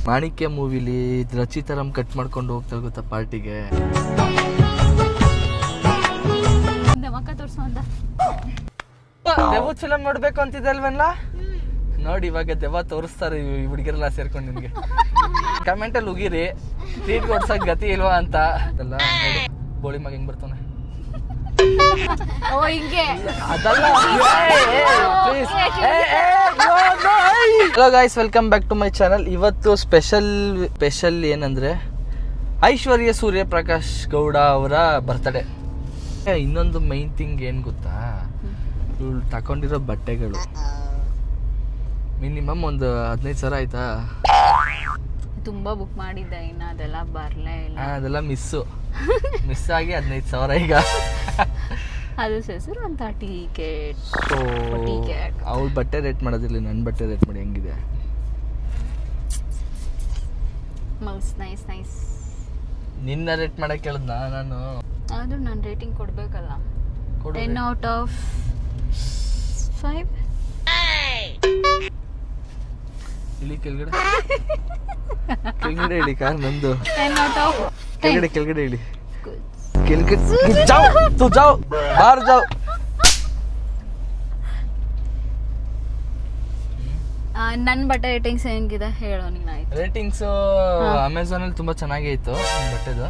ಮಾಣಿಕ್ಯ ಮೂವಿಲಿ ರಚಿತಾರಾಮ್ ಕಟ್ ಮಾಡ್ಕೊಂಡು ಹೋಗ್ತಾರೆ ಗೊತ್ತಾ ಪಾರ್ಟಿಗೆ. ದೆವ್ವದ ಫಿಲಮ್ ನೋಡ್ಬೇಕು ಅಂತಿದ್ದೆ ಅಲ್ವಲ್ಲ, ನೋಡಿ ಇವಾಗ ದೆವ್ವ ತೋರಿಸ್ತಾರೆ ಈ ಹುಡುಗಿರೆಲ್ಲ ಸೇರ್ಕೊಂಡು ನಿಮ್ಗೆ. ಕಮೆಂಟ್ ಅಲ್ಲಿ ಉಗಿರಿ ಟ್ರೀಟ್ ಕೊಡ್ಸಕ್ ಗತಿ ಇಲ್ವಾ ಅಂತ. ಅದಲ್ಲ ನೋಡಿ ಬೋಳಿ ಮಗ ಹೆಂಗ್ ಬರ್ತಾನೆ ಅದಲ್ಲ. Hello guys, welcome back to my channel. ಇವತ್ತು ಸ್ಪೆಷಲ್ ಏನಂದ್ರೆ ಐಶ್ವರ್ಯ ಸೂರ್ಯಪ್ರಕಾಶ್ ಗೌಡ ಅವರ ಬರ್ತ್ಡೇ. ಇನ್ನೊಂದು ಮೈನ್ ಥಿಂಗ್ ಏನ್ ಗೊತ್ತಾ, ಇವಳು ತಕೊಂಡಿರೋ ಬಟ್ಟೆಗಳು ಮಿನಿಮಮ್ ಒಂದು 15,000 ಆಯ್ತಾ. ತುಂಬಾ ಬುಕ್ ಮಾಡಿದ್ದೆ, ಇನ್ನ ಅದೆಲ್ಲ ಬರ್ಲೇ ಇಲ್ಲ. ಅದೆಲ್ಲ ಮಿಸ್ ಆಗಿ 15,000 ಈಗ. ಅದು ಹೆಸರು ಒಂದು 30K. ಅವಳ ಬಟ್ಟೆ ರೇಟ್ ಮಾಡೋದಿಲ್ಲ, ನನ್ನ ಬಟ್ಟೆ ರೇಟ್ ಮಾಡಿ ಹೆಂಗಿದೆ. ನೈಸ್. ನಿನ್ನ ರೇಟ್ ಮಾಡಕ್ ಕೇಳಿದ್ನ ನಾನು. ಆದ್ರೂ ನಾನು ರೇಟಿಂಗ್ ಕೊಡ್ಬೇಕಲ್ಲ. 10 out of 5. ಇಲ್ಲಿ ಕೆಳಗಡೆ ಹೇಳಿ ಕಾರ್ ನಂದು. 10 out of 10. ಕೆಳಗಡೆ ಹೇಳಿ. ಬಾರ್ ಜಾವ್. ನನ್ನ ಬಟ್ಟೆ ರೇಟಿಂಗ್ಸ್ ಹೆಂಗಿದೆ ಹೇಳೋ ನೀನು. ರೇಟಿಂಗ್ಸ್ ಅಮೆಝಾನ್ ಅಲ್ಲಿ ತುಂಬಾ ಚೆನ್ನಾಗೇ ಇತ್ತು ನನ್ನ ಬಟ್ಟೆದು.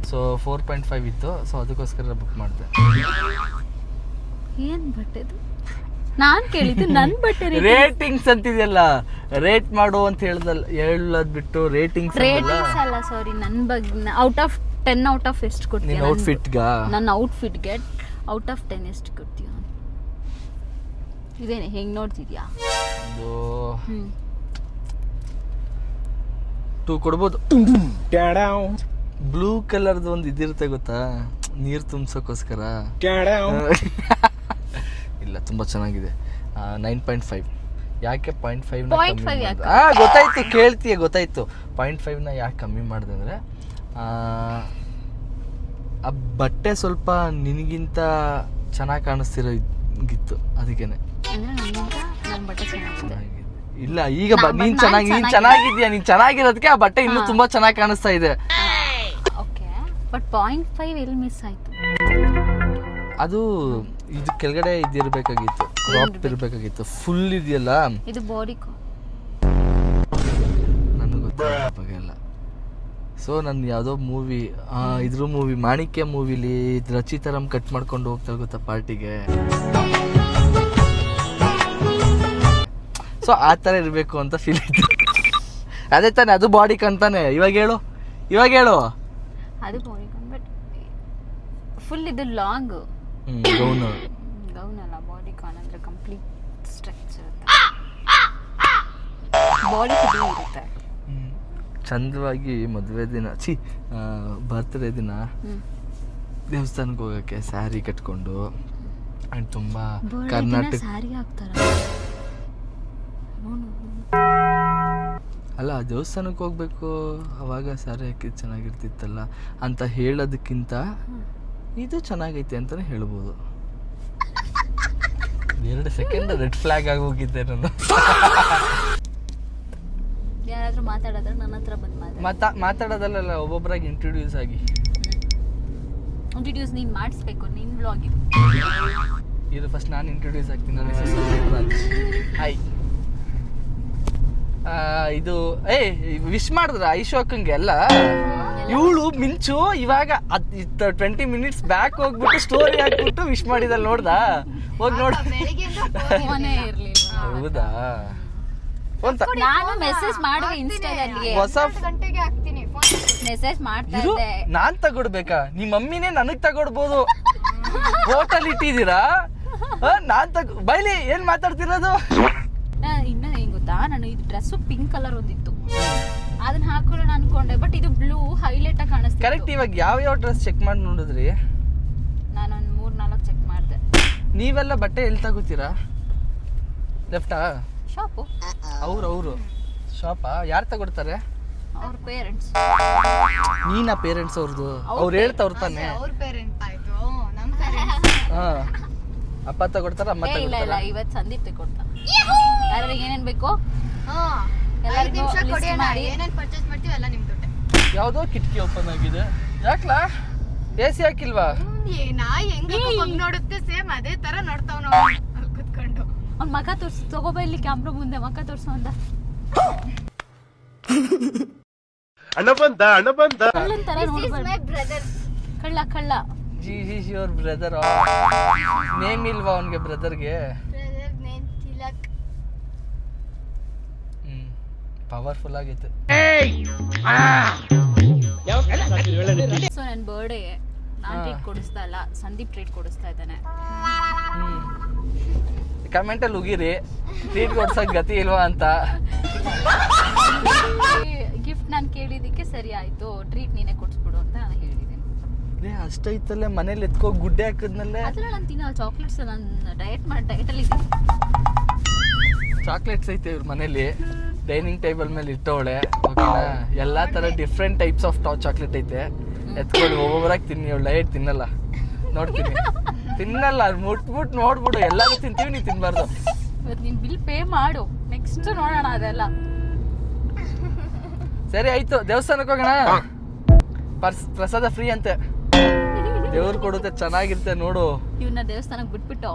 ಸೊ 4.5 ಇತ್ತು. ಸೊ ಅದಕ್ಕೋಸ್ಕರ ಬುಕ್ ಮಾಡಿದೆ. ಏನ್ ಬಟ್ಟೆದು ನಾನ್ ಕೇಳಿದ್ದು? ನನ್ನ ಬಟ್ಟೆ ರೇಟಿಂಗ್ಸ್ ಅಂತಿದೆಯಲ್ಲ, ರೇಟ್ ಮಾಡು ಅಂತ ಹೇಳೋದ್ ಬಿಟ್ಟು ರೇಟಿಂಗ್ಸ್ ಅಲ್ಲ. ಸಾರಿ, ನನ್ನ ಬಗ್ಗೆ ಔಟ್ ಆಫ್ 10 out of ಎಷ್ಟು ಕೊಡ್ತೀಯ? ನಿನ್ನ ಔಟ್ಫಿಟ್ಗೆ? ನನ್ನ ಔಟ್ಫಿಟ್ಗೆ ಔಟ್ ಆಫ್ 10 ಎಷ್ಟು ಕೊಡ್ತೀಯ? ಇದೇನೆ ಹೆಂಗ್ ನೋಡ್ತಿದ್ಯಾ? 2 ಕೊಡ್ಬೋದು. ಬ್ಲೂ ಕಲರ್ದು ಒಂದು ಇದಿರುತ್ತೆ ಗೊತ್ತಾ, ನೀರು ತುಂಬಿಸೋಕ್ಕೋಸ್ಕರ. ಇಲ್ಲ, ತುಂಬಾ ಚೆನ್ನಾಗಿದೆ. 9.5. ಯಾಕೆ 0.5 ಗೊತ್ತಾಯ್ತು, ಕೇಳ್ತೀಯ, ಗೊತ್ತಾಯ್ತು. 0.5 ಯಾಕೆ ಕಮ್ಮಿ ಮಾಡಿದೆ ಅಂದರೆ, ಆ ಬಟ್ಟೆ ಸ್ವಲ್ಪ ನಿನಗಿಂತ ಚೆನ್ನಾಗಿ ಕಾಣಿಸ್ತಿರೋ ಇತ್ತು, ಅದಕ್ಕೇನೆ. ಇಲ್ಲ, ಈಗ ನೀನ್ ಚೆನ್ನಾಗಿದ್ಯಾ, ನೀನ್ ಚೆನ್ನಾಗಿರೋದಕ್ಕೆ ಆ ಬಟ್ಟೆ ಇನ್ನೂ ತುಂಬಾ ಚೆನ್ನಾಗಿ ಕಾಣಿಸ್ತಾ ಇದೆ. ಬಟ್ 0.5 ಎಲ್ಲಿ ಮಿಸ್ ಆಯ್ತು? ಅದು ಇದು ಕೆಳಗಡೆ ಇದಿರ್ಬೇಕಾಗಿತ್ತು, ಕ್ರಾಪ್ ಇರ್ಬೇಕಾಗಿತ್ತು. ಫುಲ್ ಇದೆಯಲ್ಲ, ಇದು ಬಾಡಿ ನನಗೆ ಗೊತ್ತಿಲ್ಲ. ಸೊ ನನ್ನ ಯಾವುದೋ ಮೂವಿ, ಇದ್ರ ಮೂವಿ ಮಾಣಿಕ್ಯ ಮೂವಿಲಿ ರಚಿತಾರಾಮ್ ಕಟ್ ಮಾಡ್ಕೊಂಡು ಹೋಗ್ತಾರೆ ಗೊತ್ತಾ ಪಾರ್ಟಿಗೆ. ಸೊ ಆ ಥರ ಇರಬೇಕು ಅಂತ ಫೀಲ್ ಇತ್ತು. ಅದೇ ತಾನೆ, ಅದು ಬಾಡಿ ಕಾಣ್ತಾನೆ. ಇವಾಗ ಹೇಳು ಅದು ಬಾಡಿ ಕಾನ್, ಬಟ್ ಫುಲ್ ಇದು ಲಾಂಗ್ ಗೌನ್ ಅಲ್ಲ. ಬಾಡಿ ಕಾನ್ ಅಂದ್ರೆ ಕಂಪ್ಲೀಟ್ ಸ್ಟ್ರಕ್ಚರ್ ಬಾಡಿ ಫುಲ್ ಇರುತ್ತೆ. ಚಂದವಾಗಿ ಮದುವೆ ದಿನ ಬರ್ತ್ಡೇ ದಿನ ದೇವಸ್ಥಾನಕ್ಕೆ ಹೋಗೋಕ್ಕೆ ಸ್ಯಾರಿ ಕಟ್ಕೊಂಡು ಅಂಡ್ ತುಂಬಾ ಕರ್ನಾಟಕ ಸ್ಯಾರಿ ಹಾಕ್ತಾರ ಅಲ್ಲ, ದೇವಸ್ಥಾನಕ್ಕೆ ಹೋಗ್ಬೇಕು ಅವಾಗ ಸ್ಯಾರಿ ಹಾಕಿದ್ ಚೆನ್ನಾಗಿರ್ತಿತ್ತಲ್ಲ ಅಂತ ಹೇಳೋದಕ್ಕಿಂತ ಇದು ಚೆನ್ನಾಗೈತೆ ಅಂತಾನೆ ಹೇಳ್ಬೋದು. 2 ಸೆಕೆಂಡ್ ರೆಡ್ ಫ್ಲಾಗ್ ಆಗಿ ಹೋಗಿದ್ದೆ ನಾನು. ಯಾರಾದ್ರೂ ಮಾತಾಡಿದ್ರೆ ನನ್ನ ಹತ್ರ ಬಂದು ಮಾತಾಡೋದಲ್ಲ, ಒಬ್ಬೊಬ್ಬರಾಗಿ ಇಂಟ್ರೊಡ್ಯೂಸ್ ನೀನ್ ಮಾಡಿಸ್ಬೇಕು ನಿನ್ ಬ್ಲಾಗ್. ಇದು ಫಸ್ಟ್ ನಾನು ಇಂಟ್ರೊಡ್ಯೂಸ್ ಆಗ್ತೀನಿ. ನನ್ನ ಹೆಸರು ಹಾಯ್. ಇದು ವಿಶ್ ಮಾಡಿದ್ರ ಐಶು ಅಕ್ಕಂಗೆ ಎಲ್ಲ. ಇವಳು ಮಿಂಚು ಇವಾಗ 20 minutes ಬ್ಯಾಕ್ ಹೋಗ್ಬಿಟ್ಟು ಸ್ಟೋರಿ ಹಾಕ್ಬಿಟ್ಟು ವಿಶ್ ಮಾಡಿದಲ್ಲ, ನೋಡ್ದ? ಹೋಗಿ ನೋಡ. ಹೌದಾ? ನಾನು ಮೆಸೇಜ್ ಮಾಡುವೆ ಇನ್ಸ್ಟಾದಲ್ಲಿ. ಹೊಸ ಗಂಟೆಗೆ ಹಾಕ್ತೀನಿ ಮೆಸೇಜ್ ಮಾಡ್ತಾ ಇದ್ದೆ. ನಾನ್ ತಗೊಡ್ಬೇಕಾ? ನಿಮ್ಮ ಮಮ್ಮಿನೇ ನನಗ್ ತಗೊಡ್ಬೋದು. ಹೋಟೆಲ್ ಇಟ್ಟಿದ್ದೀರಾ? ನಾನ್ ಬೈಲಿ ಏನ್ ಮಾತಾಡ್ತಿರೋದು? ಇನ್ನ ಹೆಂಗ್ ಗೊತ್ತಾ, ನಾನು ಇದು ಡ್ರೆಸ್ ಪಿಂಕ್ ಕಲರ್ ಒಂದಿತ್ತು, ಅದನ್ನ ಹಾಕೊಳ್ಳೋಣ ಅನ್ಕೊಂಡೆ. ಬಟ್ ಇದು ಬ್ಲೂ ಹೈಲೈಟ್ ಆಗಿ ಕಾಣಿಸ್ತಿತ್ತು. ಕರೆಕ್ಟ್. ಇವಾಗ ಯಾವ ಡ್ರೆಸ್ ಚೆಕ್ ಮಾಡಿ ನೋಡಿದ್ರಿ? ನಾನೊಂದು 3-4 ಚೆಕ್ ಮಾಡಿದೆ. ನೀವೆಲ್ಲ ಬಟ್ಟೆ ಎಲ್ಲಿ ತಗೋತೀರಾ? ಲೆಫ್ಟಾ? ಶಾಪು. ಅವ್ರು ಶಾಪಾ? ಯಾರು ತಗೊಡ್ತಾರೆ? ಅವ್ರ ಪೇರೆಂಟ್ಸ್. ನೀನಾ ಪೇರೆಂಟ್ಸ್ ಅವ್ರದ್ದು? ಅವ್ರು ಹೇಳ್ತಾವ್ರ ತಾನೆ. ಅವ್ರ ಪೇರೆಂಟ್ಸ್ ಆಯ್ತು, ನಮ್ಮ ಪೇರೆಂಟ್ಸ್. ಅಪ್ಪ ತಗೊಡ್ತಾರ, ಅಮ್ಮ ಇಲ್ಲ ತಗೊಡ್ತಾರ? ಇವತ್ತು ಸಂದೀಪ್ ತಗೊಡ್ತಾನೆ. ಯಾರು ಏನೇನ್ ಬೇಕು ಎಲ್ಲರಿಗೂ ನಿಮಿಷ ಲಿಸ್ಟ್ ಕೊಡಿ ಅಣ್ಣ, ಮಾಡಿ. ಏನೇನ್ ಪರ್ಚೇಸ್ ಮಾಡ್ತೀವಿ ಎಲ್ಲ ನಿಮ್ ದುಡ್ಡೆ. ಯಾವುದೋ ಕಿಟಕಿ ಓಪನ್ ಆಗಿದೆ, ಯಾಕ್ಲಾ AC ಹಾಕಿಲ್ವಾ? ನಾಯಿ ಹೆಂಗ್ ಬಂಗ್ ನೋಡುತ್ತೆ ಸೇಮ್ ಅದೇ ತರ ನೋಡ್ತಾವ್ ನಾವು ಅಲ್ಲಿ ಕುತ್ಕೊಂಡು. ಅವ್ನ್ ಮಕ ತೋರ್ಸು, ತಗೋಬಾ ಇಲ್ಲಿ ಕ್ಯಾಮ್ರಾ ಮುಂದೆ ಮಕ ತೋರ್ಸು ಅಂತ. ಅಣ್ಣ ಬಂದ ಕಳ್ಳನ್ ತರ ನೋಡ್ಬಾರ್ದು. ಬ್ರದರ್ ಕಳ್ಳ ಜಿ ಯುವರ್ ಬ್ರದರ್. ನೇಮ್ ಇಲ್ವಾ ಅವನ್ಗೆ ಬ್ರದರ್ಗೆ? ನೇಮ್ ತಿಲಕ್. ಪವರ್ಫುಲ್ ಆಗೈತೆ. ಸೊ ನನ್ನ ಬರ್ಡೇ ನಾನ್ ಟ್ರೀಟ್ ಕೊಡಿಸ್ತಾ ಇಲ್ಲ, ಸಂದೀಪ್ ಟ್ರೀಟ್ ಕೊಡಿಸ್ತಾ ಇದ್ದಾನೆ. ಕಮೆಂಟಲ್ಲಿ ಉಗಿರಿ ಟ್ರೀಟ್ ಕೊಡ್ಸಕ್ ಗತಿ ಇಲ್ವಾ ಅಂತ. ಗಿಫ್ಟ್ ನಾನು ಕೇಳಿದಕ್ಕೆ ಸರಿ ಆಯ್ತು, ಟ್ರೀಟ್ ನೀನೇ ಕೊಡಿಸ್ಬಿಡು ಅಂತ ನಾನು ಹೇಳಿದ್ದೀನಿ. ಅಷ್ಟೈತಲ್ಲೇ ಮನೇಲಿ ಎತ್ಕೋ ಗುಡ್ಡೆ ಹಾಕಿದ್ನಲ್ಲೇ. ಅದೆಲ್ಲ ನಾನು ತಿನ್ನಲ್ಲ ಚಾಕ್ಲೇಟ್ಸ್, ನಾನು ಡಯಟಲ್ಲಿ ಇದ್ದೀನಿ. ಚಾಕ್ಲೇಟ್ಸ್ ಐತೆ ಇವ್ರ ಮನೇಲಿ, ಡೈನಿಂಗ್ ಟೇಬಲ್ ಮೇಲೆ ಇಟ್ಟವಳೆ. ಓಕೆನಾ, ಎಲ್ಲಾ ತರ ಡಿಫ್ರೆಂಟ್ ಟೈಪ್ಸ್ ಆಫ್ ಚಾಕ್ಲೇಟ್ ಐತೆ. ಎತ್ಕೊಳ್ಳಿ, ಒಬ್ಬೊಬ್ಬರಾಗಿ ತಿನ್ನಿ. ಅವಳು ಡಯಟ್ ತಿನ್ನಲ್ಲ, ನೋಡ್ತೀನಿ ತಿನ್ನಲ್ಲ. ಮುಟ್ಬಿಟ್ಟು ನೋಡ್ಬಿಡು, ಎಲ್ಲಾರು ತಿಂತೀವಿ, ನೀ ತಿನ್ಬಾರ್ದು. ಇವತ್ತು ನೀನು ಬಿಲ್ ಪೇ ಮಾಡು, ನೆಕ್ಸ್ಟ್ ನೋಡೋಣ ಅದೆಲ್ಲ. ಸರಿ ಆಯ್ತು, ದೇವಸ್ಥಾನಕ್ಕೆ ಹೋಗೋಣ. ಪ್ರಸಾದ ಫ್ರೀ ಅಂತೆ, ದೇವ್ರು ಕೊಡುತ್ತೆ, ಚೆನ್ನಾಗಿರುತ್ತೆ ನೋಡು. ಇವನ್ನ ದೇವಸ್ಥಾನಕ್ಕೆ ಬಿಟ್ಬಿಟ್ಟು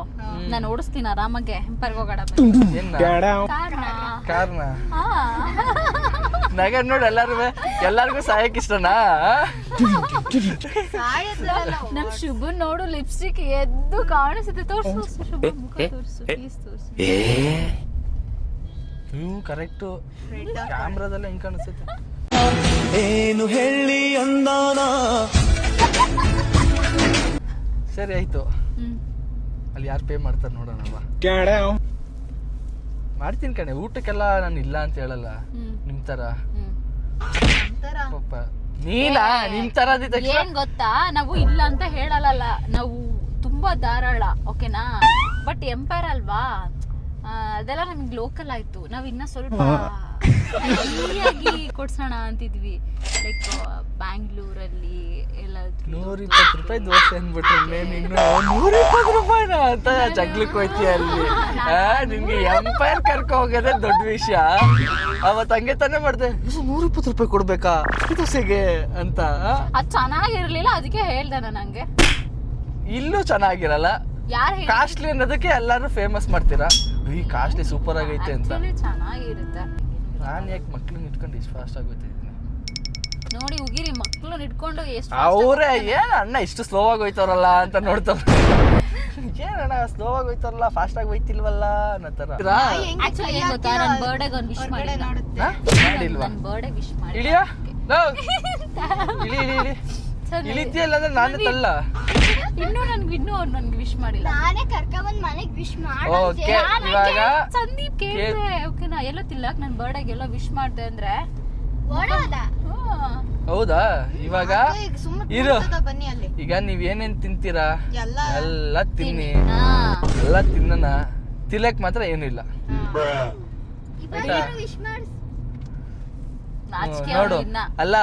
ನಾನು ಓಡಿಸ್ತೀನಿ ಆರಾಮಾಗೆ. ಹೆಂಪರ್ಗೆ ಹೋಗೋಣ ಏನ ಕಾರ್ನ ನಗರ್ ನೋಡಿ. ಎಲ್ಲಾರ್ಗು ಸಾಯಕ್ ಇಷ್ಟನಾ? ನಮ್ ಶುಭ ನೋಡು, ಲಿಪ್ಸ್ಟಿಕ್ ಎದ್ದು ಕಾಣಿಸುತ್ತೆ. ತೋರ್ಸು ಶುಭ ಮುಖ ತೋರ್ಸು, ಪ್ಲೀಸ್ ತೋರ್ಸು. ಕರೆಕ್ಟು, ಕ್ಯಾಮ್ರಾದಲ್ಲ ಹೆಂಗ್ ಕಾಣಿಸ್ತೈತೆ. ಏನು ಹೇಳಿ ಅಂದಾನ. ಸರಿ ಆಯ್ತು, ಅಲ್ಲಿ ಯಾರು ಪೇ ಮಾಡ್ತಾರೆ ನೋಡೋಣವಾ. ಮಾಡ್ತೀನಿ ಕಣೆ, ಊಟಕ್ಕೆಲ್ಲ ನಾನು ಇಲ್ಲ ಅಂತ ಹೇಳಲ್ಲ. ನಿಮ್ ತರ ಪಾಪ ನೀನಾ, ನಿಮ್ ತರ ಏನ್ ಗೊತ್ತಾ, ನಾವು ಇಲ್ಲ ಅಂತ ಹೇಳಲ್ಲ, ನಾವು ತುಂಬಾ ಧಾರಾಳ. ಓಕೆನಾ, ಬಟ್ ಎಂಪೈರ್ ಅಲ್ವಾ, ಅದೆಲ್ಲ ನಮ್ಗೆ ಲೋಕಲ್ ಆಯ್ತು. ನಾವ್ ಇನ್ನ ಸ್ವಲ್ಪ ಫ್ರೀಯಾಗಿ ಕೊಡ್ಸೋಣ ಅಂತಿದ್ವಿ. ಲೈಕ್ ಬ್ಯಾಂಗ್ಳೂರಲ್ಲಿ ಎಲ್ಲ 120 ರೂಪಾಯಿ ದೋಸೆ ಅಂದ್ಬಿಟ್ರೆ ನೀನು 120 ರೂಪಾಯಿನ ಅಂತ ಜಗ್ಲಕ್ಕೆ ಹೋಯ್ತೀಯ ಅಲ್ಲಿ. ನಿನ್ಗೆ ಎಂಪೈರ್ ಕರ್ಕೊ ಹೋಗೋದೇ ದೊಡ್ಡ ವಿಷಯ. ಅವತ್ತು ಹಂಗೆ ತಾನೇ ಮಾಡ್ದೆ, 120 ರೂಪಾಯಿ ಕೊಡ್ಬೇಕಾ ದೋಸೆಗೆ ಅಂತ. ಅದ್ ಚೆನ್ನಾಗಿರ್ಲಿಲ್ಲ, ಅದಕ್ಕೆ ಹೇಳ್ದೆ ನಾನು. ಹಂಗೆ ಇಲ್ಲೂ ಚೆನ್ನಾಗಿರಲ್ಲ. ಯಾರು ಕಾಸ್ಟ್ಲಿ ಅನ್ನೋದಕ್ಕೆ ಎಲ್ಲಾರು ಫೇಮಸ್ ಮಾಡ್ತೀರಾ, ಈ ಕಾಸ್ಟ್ಲಿ ಸೂಪರ್ ಆಗೈತೆ ಅಂತ. ಚೆನ್ನಾಗಿರುತ್ತೆ. ನಾನು ಯಾಕೆ ಮಕ್ಳನ್ನ ಇಟ್ಕೊಂಡು ಇಷ್ಟು ಫಾಸ್ಟ್ ಆಗೋಯ್ತಿದ್ದೀನಿ ನೋಡಿ. ಉಗಿರಿ ಮಕ್ಳು ಇಟ್ಕೊಂಡು ಎಷ್ಟು ಅವರೇ ಏನ್ ಅಣ್ಣ ಇಷ್ಟು ಸ್ಲೋ ಆಗಿ ಹೋಯ್ತಾರಲ್ಲ ಅಂತ ನೋಡ್ತಾವ. ಏನಣ್ಣ ಸ್ಲೋ ಆಗಿ ಹೋಯ್ತಾರಲ್ಲ, ಫಾಸ್ಟ್ ಆಗಿ ಹೋಯ್ತಿಲ್ವಲ್ಲ ಅನ್ನೋ ತರ. ಆಕ್ಚುಲಿ ಏನ್ ಗೊತ್ತಾ, ನನ್ನ ಬರ್ಡೇಗೆ ಒಂದು ವಿಶ್ ಮಾಡಿಲ್ಲ. ಮಾಡಿಲ್ವಾ? ನನ್ನ ಬರ್ಡೇ ವಿಶ್ ಮಾಡಿ ಇಳಿಯ ಇಳಿ ಇಳಿ ಇಳಿ ಇಳಿತಿಯಲ್ಲ ಅಂದ್ರೆ ನಾನು ತಲ್ಲ. ಇನ್ನೂ ಅವ್ರು ನನ್ಗೆ ವಿಶ್ ಮಾಡಿಲ್ಲ. ನಾನೇ ಕರ್ಕೊಂಡ್ ಮನೆಗ್ ವಿಶ್ ಓಕೆ, ಇವಾಗ ಸಂದೀಪ್ ಕೇಳಿದೆ. ಓಕೆನಾ, ಎಲ್ಲ ತಿಲ್ಲಕ್ ನನ್ನ ಬರ್ಡೇಗೆಲ್ಲ ವಿಶ್ ಮಾಡ್ದೆ ಅಂದ್ರೆ ಹೌದಾ. ಇವಾಗ ಇರು, ಬನ್ನಿ ಅಲ್ಲಿ. ಈಗ ನೀವ್ ಏನೇನ್ ತಿಂತೀರಾ ಎಲ್ಲ ತಿನ್ನಿ, ಹಾ. ಎಲ್ಲ ತಿನ್ನನ. ತಿಲಕ್ ಮಾತ್ರ ಏನು ಇಲ್ಲ. ನಾಚಿಕೆ ನೋಡು, ಇನ್ನ. ಅಲ್ಲ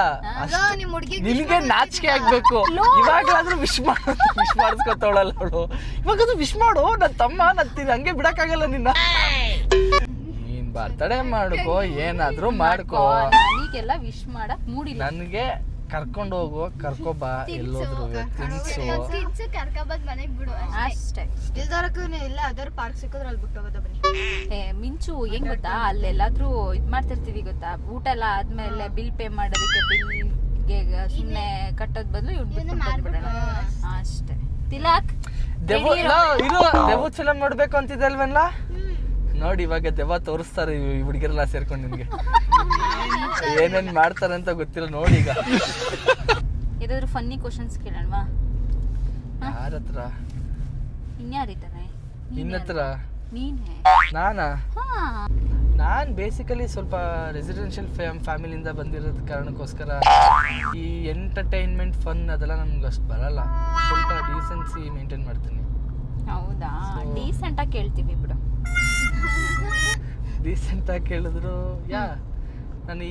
ನಿಮ್ ಹುಡ್ಗಿ ನಿನ್ಗೆ ನಾಚಿಕೆ ಆಗ್ಬೇಕು. ಇವಾಗ್ಲಾದ್ರೂ ವಿಶ್ ಮಾಡಿಸ್ಕೊತಾವಳಲ್ಲ ಅವಳು. ಇವಾಗಾದ್ರೂ ವಿಶ್ ಮಾಡು, ನನ್ ತಮ್ಮ, ನನ್ ಹಂಗೆ ಬಿಡಕ್ಕಾಗಲ್ಲ ನಿನ್ನ. ನೀನ್ ಬರ್ತಡೇ ಮಾಡ್ಕೋ, ಏನಾದ್ರೂ ಮಾಡ್ಕೋ. ನನಗೆಲ್ಲ ವಿಶ್ ಮಾಡಕ್ ಮೂಡಿಲ್ಲ. ನನ್ಗೆ ಕರ್ಕೊಂಡು ಹೋಗು, ಕರ್ಕೊಬಾ, ಎಲ್ಲೋದ್ರು ತಿನ್ಸು. ಕರ್ಕೊಂಡ್ ಮನೆಗ್ ಬಿಡು ಅಷ್ಟೇ. ಇಲ್ಲ ಅದರ ಪಾರ್ಕ್ ಸಿಕ್ಕಿದ್ರೆ ಅಲ್ಲಿ ಬಿಟ್ಟು ಹೋಗೋದ ಬನ್ನಿ. ಮಿಂಚು ಹೆಂಗ್ ಗೊತ್ತಾ, ಅಲ್ಲೆಲ್ಲಾದ್ರೂ ಇದ್ ಮಾಡ್ತಿರ್ತೀವಿ ಗೊತ್ತಾ, ಊಟ ಎಲ್ಲ ಆದ್ಮೇಲೆ ಬಿಲ್ ಪೇ ಮಾಡೋದಕ್ಕೆ ಬಿಲ್ಗೆ ಸುಮ್ನೆ ಕಟ್ಟೋದ್ ಬದಲು ಇವ್ನು ಬಿಟ್ಟು ಬಂದ್ಬಿಡೋಣ ಅಷ್ಟೇ. ತಿಲಕ್ ದೆವ್ವದ ಫಿಲಂ ನೋಡ್ಬೇಕು ಅಂತಿದ್ದೆ ಅಲ್ವಲ್ಲ. ನೋಡಿ ಇವಾಗ ದೆವ್ವ ತೋರಿಸ್ತಾರೆ ಈ ಹುಡುಗಿರೆಲ್ಲ ಸೇರ್ಕೊಂಡು. ನಿನ್ಗೆ ಏನೇನ್ ಮಾಡ್ತಾರೆ ಅಂತ ಗೊತ್ತಿಲ್ಲ. ನೋಡಿ ಈಗ ಏನಾದ್ರು ಫನ್ನಿ ಕ್ವಶನ್ಸ್ ಕೇಳೋಣವಾ? ಯಾರ ಹತ್ರ? ಇನ್ಯಾರಿದ್ದಾರೆ? ನಿನ್ನತ್ರ? ನೀನೇ? ನಾನಾ? ಹಾ. ನಾನ್ ಬೇಸಿಕಲಿ ಸ್ವಲ್ಪ ರೆಸಿಡೆನ್ಷಿಯಲ್ ಫ್ಯಾಮಿಲಿಯಿಂದ ಬಂದಿರೋದ್ ಕಾರಣಕ್ಕೋಸ್ಕರ ಈ ಎಂಟರ್ಟೈನ್ಮೆಂಟ್ ಫನ್ ಅದೆಲ್ಲ ನಮ್ಗೆ ಅಷ್ಟು ಬರಲ್ಲ. ಸ್ವಲ್ಪ ಡೀಸೆನ್ಸಿ ಮೇಂಟೈನ್ ಮಾಡ್ತೀನಿ. ಹೌದಾ? ಡೀಸೆಂಟ್ ಆಗಿ ಕೇಳ್ತೀವಿ ಬಿಡು. ಡೀಸೆಂಟ್ ಆಗಿ ಕೇಳಿದ್ರು ನಾನು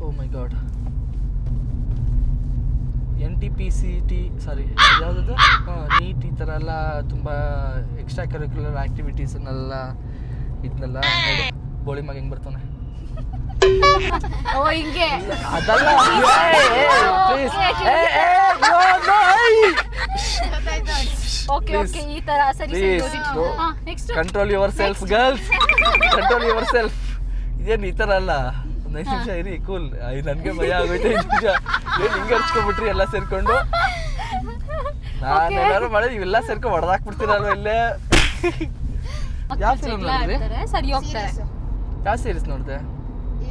ಓ ಮೈ ಗಾಡ್, NTPCT ಸಾರಿ ಯಾವುದದು ನೀಟ್ ಈ ಥರ ಎಲ್ಲ ತುಂಬ ಎಕ್ಸ್ಟ್ರಾ ಕರಿಕ್ಯುಲರ್ ಆ್ಯಕ್ಟಿವಿಟೀಸನ್ನೆಲ್ಲ ಇದನ್ನೆಲ್ಲ ನೋಡಿ. ಬೋಳಿ ಮಗ ಹೆಂಗೆ ಬರ್ತಾನೆ. ಓ ಹಿಂಗೆ ಅದಲ್ಲ ಪ್ಲೀಸ್ ಓಕೆ ಓಕೆ ಈ ತರ ಸರಿ please next control your self girls, control your self. ಇದೇನು ಈ ಥರ ಅಲ್ಲ, ಒಂದು 5 ನಿಮಿಷ ಇರಿ, ಕೂಲ್. ನನಗೆ ಭಯ ಆಗೋಯ್ತು 5 ನಿಮಿಷ. ಏನು ಹಿಂಗೆ ಹಚ್ಕೊಬಿಟ್ರಿ ಎಲ್ಲ ಸೇರ್ಕೊಂಡು. ನಾನು ಏನಾದ್ರು ಮಾಡಿದ್ರೆ ಇವೆಲ್ಲ ಸೇರ್ಕೊಂಡು ಹೊಡೆದಾಕ್ಬಿಡ್ತೀರಲ್ವ ಇಲ್ಲೇ. ಯಾವ ಫಿಲ್ಮ್ ನೋಡಿದ್ರಿ? ಸರಿ ಹೋಗ್ತಾರೆ. ಯಾವ ಸೀರೀಸ್ ನೋಡಿದೆ?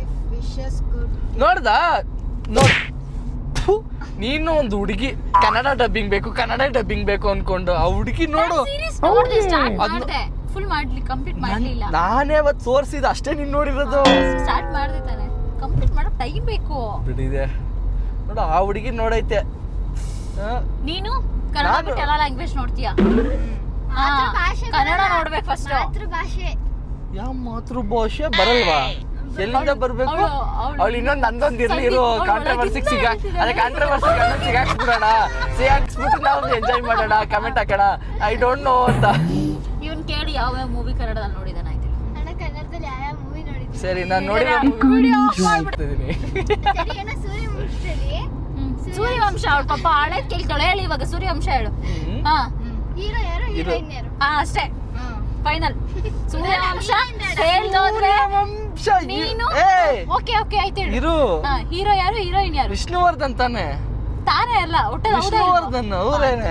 If wishes could ನೋಡ್ದ ನೋಡ್ ನೀನು ಒಂದು ಹುಡುಗಿ ಕನ್ನಡ ಡಬ್ಬಿಂಗ್ ಬೇಕು, ಕನ್ನಡ ಡಬ್ಬಿಂಗ್ ಬೇಕು ಅನ್ಕೊಂಡು ಆ ಹುಡುಗಿ ನೋಡು. ಸೀರೀಸ್ ನೋಡ್ದೆ, ಸ್ಟಾರ್ಟ್ ಮಾಡ್ದೆ, ಫುಲ್ ಮಾಡ್ಲಿ ಕಂಪ್ಲೀಟ್ ಮಾಡ್ಲಿಲ್ಲ. ನಾನೇ ಅವತ್ತು ತೋರಿಸಿದ ಅಷ್ಟೇ ನೀನ್ ನೋಡಿರೋದು. ಸ್ಟಾರ್ಟ್ ಮಾಡ್ದೆ ತಾನೆ, ಕಂಪ್ಲೀಟ್ ಮಾಡೋ ಟೈಮ್ ಬೇಕು. ಬಿಡಿದೆ ನೋಡು, ಆ ಹುಡುಗಿ ನೋಡೈತೆ. ನೀನು ಕನ್ನಡ ಬಿಟ್ಟು ಎಲ್ಲ ಲ್ಯಾಂಗ್ವೇಜ್ ನೋಡ್ತೀಯಾ? ಕನ್ನಡ ನೋಡ್ಬೇಕು ಫಸ್ಟ್. ಮಾತೃಭಾಷೆ ಯಾವ ಮಾತೃಭಾಷೆ ಬರಲ್ವಾ? ಎಲ್ಲಿಂದ ಬರ್ಬೇಕು? ಅವಳು ಇನ್ನೊಂದು ನಂದೊಂದು ಇರ್ಲಿ ಇರೋ ಕಾಂಟ್ರವರ್ಸಿಗೆ ಅದೇ ಕಾಂಟ್ರವರ್ಸಿಗೆ ಸಿಗಾಕ್ಸ್ಬಿಡೋಣ, ಸಿಗಾಕ್ಸ್ಬಿಟ್ಟು ನಾವು ಎಂಜಾಯ್ ಮಾಡೋಣ, ಕಮೆಂಟ್ ಹಾಕೋಣ ಐ ಡೋಂಟ್ ನೋ ಅಂತ. ಇವನ್ ಕೇಳಿ ಯಾವ ಮೂವಿ ಕನ್ನಡದಲ್ಲಿ ನೋಡಿದಾನ ಆಯ್ತು. ಅಣ್ಣ ಕನ್ನಡದಲ್ಲಿ ಯಾವ ಮೂವಿ ನೋಡಿದ್ರಿ? ಸರಿ ನಾನು ನೋಡಿ ಮಾಡ್ಬಿಡ್ತಿದ್ದೀನಿ. ಸೂರ್ಯವಂಶ ಅವಳು ಪಾಪ ಹಳೇದ್ ಕೇಳ್ತಾಳೆ. ಹೇಳಿ ಇವಾಗ ಸೂರ್ಯವಂಶ ಹೇಳು. ಹಾ ಹೀರೋ ಯಾರು, ಹೀರೋಯಿನ್ ಯಾರು? ಅಷ್ಟೇ ಫೈನಲ್. ಸೂರ್ಯವಂಶ ಹೇಳ್ದೋದ್ರೆ ನೀನು ಓಕೆ ಓಕೆ ಆಯ್ತು ಹೇಳು. ಇರು, ಹೀರೋ ಯಾರು, ಹೀರೋಯಿನ್ ಯಾರು? ವಿಷ್ಣುವರ್ಧನ್ ತಾನೆ? ತಾನೇ ಅಲ್ಲ ಒಟ್ಟೆ ವಿಷ್ಣುವರ್ಧನ್ ಅವ್ರೇನೆ.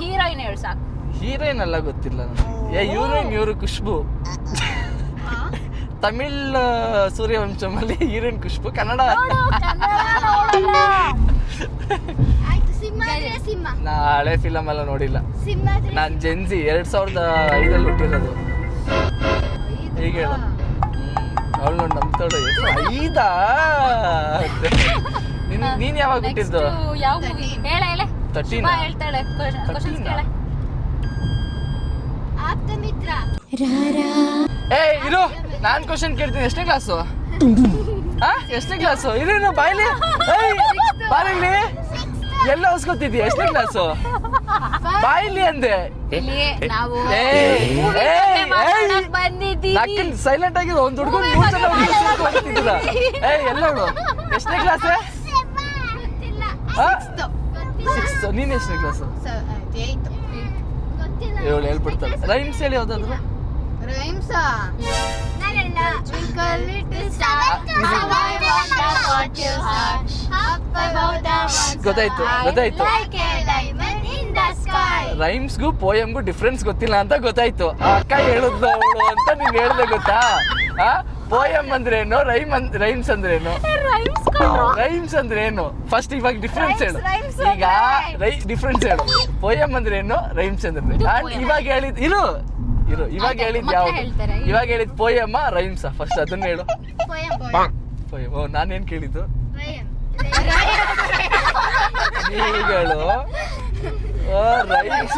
ಹೀರೋಯಿನ್ ಹೇಳು ಸಾಕು. ಹೀರೋಯಿನ್ ಎಲ್ಲ ಗೊತ್ತಿಲ್ಲ ನನಗೆ. ಹೀರೋಯಿನ್ ಇವರು ಖುಷ್ಬು. ತಮಿಳ್ ಸೂರ್ಯವಂಶಮಲ್ಲಿ ಹೀರೋಯಿನ್ ಖುಷ್ಬು, ಕನ್ನಡ ಆಯ್ತು, ಸಿಂಹ ಅಂದ್ರೆ ಸಿಂಹ. ನಾ ಹಳೆ ಫಿಲಮ್ ಎಲ್ಲ ನೋಡಿಲ್ಲ. ಸಿಂಹ ಅಂದ್ರೆ ನಾನ್ ಜೆನ್ಸಿ 2005 ಹುಟ್ಟಿರೋದು. ಹೀಗೆ ಹೇಳು. ಅವಳು ನೋಡಿ ನಂಬ್ತಾಳೆ. 5 ನೀನ್ ಯಾವಾಗ ಹುಟ್ಟಿದ್ದು? ಯಾವ ಮೂವಿ ಹೇಳ ಹೇಳೆ. 13 ಹೇಳ್ತಾಳೆ ಕ್ವಶನ್ಸ್ ಕೇಳೆ. ಆಪ್ತ ಮಿತ್ರ. ಇರು, ನಾನ್ ಕ್ವಶನ್ ಕೇಳ್ತೀನಿ. ಎಷ್ಟನೇ ಕ್ಲಾಸು? ಎಷ್ಟನೇ ಕ್ಲಾಸು? ಇರೇನು ಬಾಯ್ಲಿ ಬಾಯಲ್ಲಿ ಎಲ್ಲ ಹೊಸ್ಕೊತಿದ್ಯಾ? ಎಷ್ಟನೇ ಕ್ಲಾಸು? ಬಾಯ್ಲಿ ಅಂದೆ. ನಾವು ನಾಲ್ಕು ಸೈಲೆಂಟ್ ಆಗಿ ಒಂದು ಹುಡುಗನ್ 3 ಜನ ಹೋಗ್ತಿದ್ದೀರ. ಎಲ್ಲ ನೋಡು. ಎಷ್ಟನೇ ಕ್ಲಾಸ್? ಸಿಕ್ಸ್ತ್. ನೀನ್ ಎಷ್ಟನೇ ಕ್ಲಾಸು? ಇವಳು ಹೇಳ್ಬಿಡ್ತಾಳೆ. ರೈಮ್ಸ್ ಹೇಳಿ ಯಾವ್ದಾದ್ರು. ರೈಮ್ಸ್ ಗೊತ್ತಾಯ್ತು ಗೊತ್ತಾಯ್ತು. ರೈಮ್ಸ್ಗೂ ಪೋಯಮ್ಗೂ ಡಿಫ್ರೆನ್ಸ್ ಗೊತ್ತಿಲ್ಲ ಅಂತ ಗೊತ್ತಾಯ್ತು. ಆ ಅಕ್ಕ ಹೇಳಿದ್ಲು ಅವಳು ಅಂತ ನೀನ್ ಹೇಳ್ದೆ ಗೊತ್ತಾ? ಪೋಯಮ್ ಅಂದ್ರೇನು, ರೈಮ್ಸ್ ಅಂದ್ರೇನು? ರೈಮ್ಸ್ ಅಂದ್ರೇನು ಫಸ್ಟ್ ಇವಾಗ ಡಿಫ್ರೆನ್ಸ್ ಹೇಳು. ಈಗ ಡಿಫ್ರೆನ್ಸ್ ಹೇಳು. ಪೋಯಮ್ ಅಂದ್ರೇನು, ರೈಮ್ಸ್ ಅಂದ್ರೆ ಇವಾಗ ಹೇಳಿದ್ ಇರು ಇರು ಇವಾಗ ಹೇಳಿದ್ ಯಾವ್ದು? ಇವಾಗ ಹೇಳಿದ್ ಪೋಯಮ್ಮ ರೈಮ್ಸಾ? ಫಸ್ಟ್ ಅದನ್ನ ಹೇಳು. ಪೋಯಮ್. ನಾನೇನ್ ಕೇಳಿದ್ದು? ಹೇಳು. ರೈಮ್ಸ್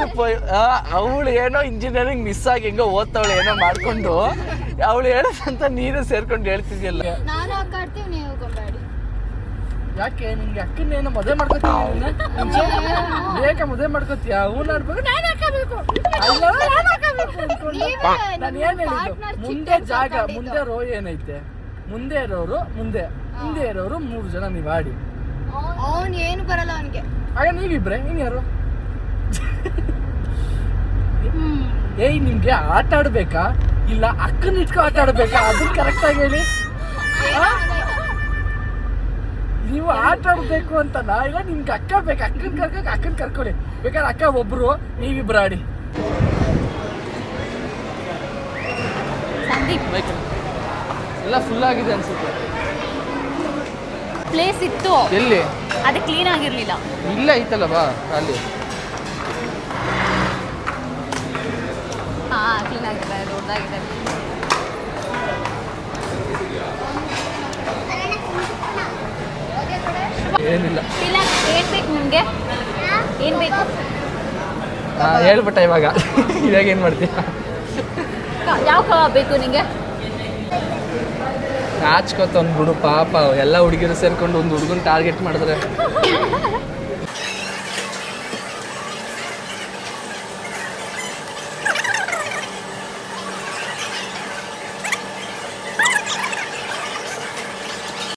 ಅವಳು ಏನೋ ಇಂಜಿನಿಯರಿಂಗ್ ಮಿಸ್ ಆಗಿ ಹೆಂಗೋ ಓದ್ತಾವಳು ಏನೋ ಮಾಡ್ಕೊಂಡು, ಅವಳು ಹೇಳದಂತ ನೀನು ಸೇರ್ಕೊಂಡು ಹೇಳ್ತಿದ್ಯಲ್ಲ. ನಾನು ಹಾಕಾಡ್ತೀವಿ, ನೀವು ಗೊಂಬಾಡಿ. ಯಾಕೆ ನಿನ್ಗೆ ಅಕ್ಕನ್ನೇನೋ ಮದುವೆ ಮಾಡ್ಕೋತೀಯ? ಬೇಕ ಮದುವೆ ಮಾಡ್ಕೋತೀಯ? ಹೂನ್ ಆಡ್ಬೇಕು, ನಾನು ಹಾಕಬೇಕು. ನಾನು ಏನ್ ಹೇಳಿದ್ದು? ಮುಂದೆ ಜಾಗ, ಮುಂದೆ ರೋ ಏನೈತೆ, ಮುಂದೆ ಇರೋರು ಮುಂದೆ, ಹಿಂದೆ ಇರೋರು 3 ಜನ ನೀವ್ ಆಡಿ. ಅವನ್ ಏನು ಬರಲ್ಲ ಅವನ್ಗೆ. ಆಗ ನೀವಿಬ್ರೆ ಇನ್ಯಾರು? ನಿಮ್ಗೆ ಆಟ ಆಡ್ಬೇಕಾ ಇಲ್ಲ ಅಕ್ಕನ ಇಟ್ಕೊ ಆಟ ಆಡ್ಬೇಕಾ? ಅದನ್ನ ಕರೆಕ್ಟ್ ಆಗಿ ಹೇಳಿ. ನೀವು ಆಟ ಆಡ್ಬೇಕು ಅಂತನಾ ಇಲ್ಲ ನಿಮ್ಗೆ ಅಕ್ಕ ಬೇಕು? ಅಕ್ಕನ್ ಕರ್ಕೊಳ್ಳಿ, ಬೇಕಾದ್ರೆ ಅಕ್ಕ ಒಬ್ರು ನೀವಿಬ್ರು ಆಡಿ. ಎಲ್ಲ ಫುಲ್ ಆಗಿದೆ ಅನ್ಸುತ್ತೆ. ಪ್ಲೇಸ್ ಇತ್ತು, ಎಲ್ಲಿ? ಅದು ಕ್ಲೀನ್ ಆಗಿರ್ಲಿಲ್ಲ. ಇಲ್ಲ ಐತಲ್ಲ ಬಾ ಅಲ್ಲಿ. ಹಾ ಕ್ಲೀನ್ ಆಗಿಲ್ಲ, ದೊಡ್ಡದಾಗಿದೆ. ಏನಿಲ್ಲ. ಏನ್ ಬೇಕು ನಿಮ್ಗೆ? ಏನ್ ಬೇಕು? ಹೇಳ್ಬಿಟ್ಟ ಇವಾಗ. ಇವಾಗ ಏನ್ ಮಾಡ್ತೀಯ? ಯಾವ ಕಬಾಬ್ ಬೇಕು ನಿಂಗೆ? ನಾಚ್ಕೋತ ಒಂದು ಬಿಡು ಪಾಪ. ಎಲ್ಲ ಹುಡುಗಿರು ಸೇರ್ಕೊಂಡು ಒಂದು ಹುಡುಗನ ಟಾರ್ಗೆಟ್ ಮಾಡಿದ್ರೆ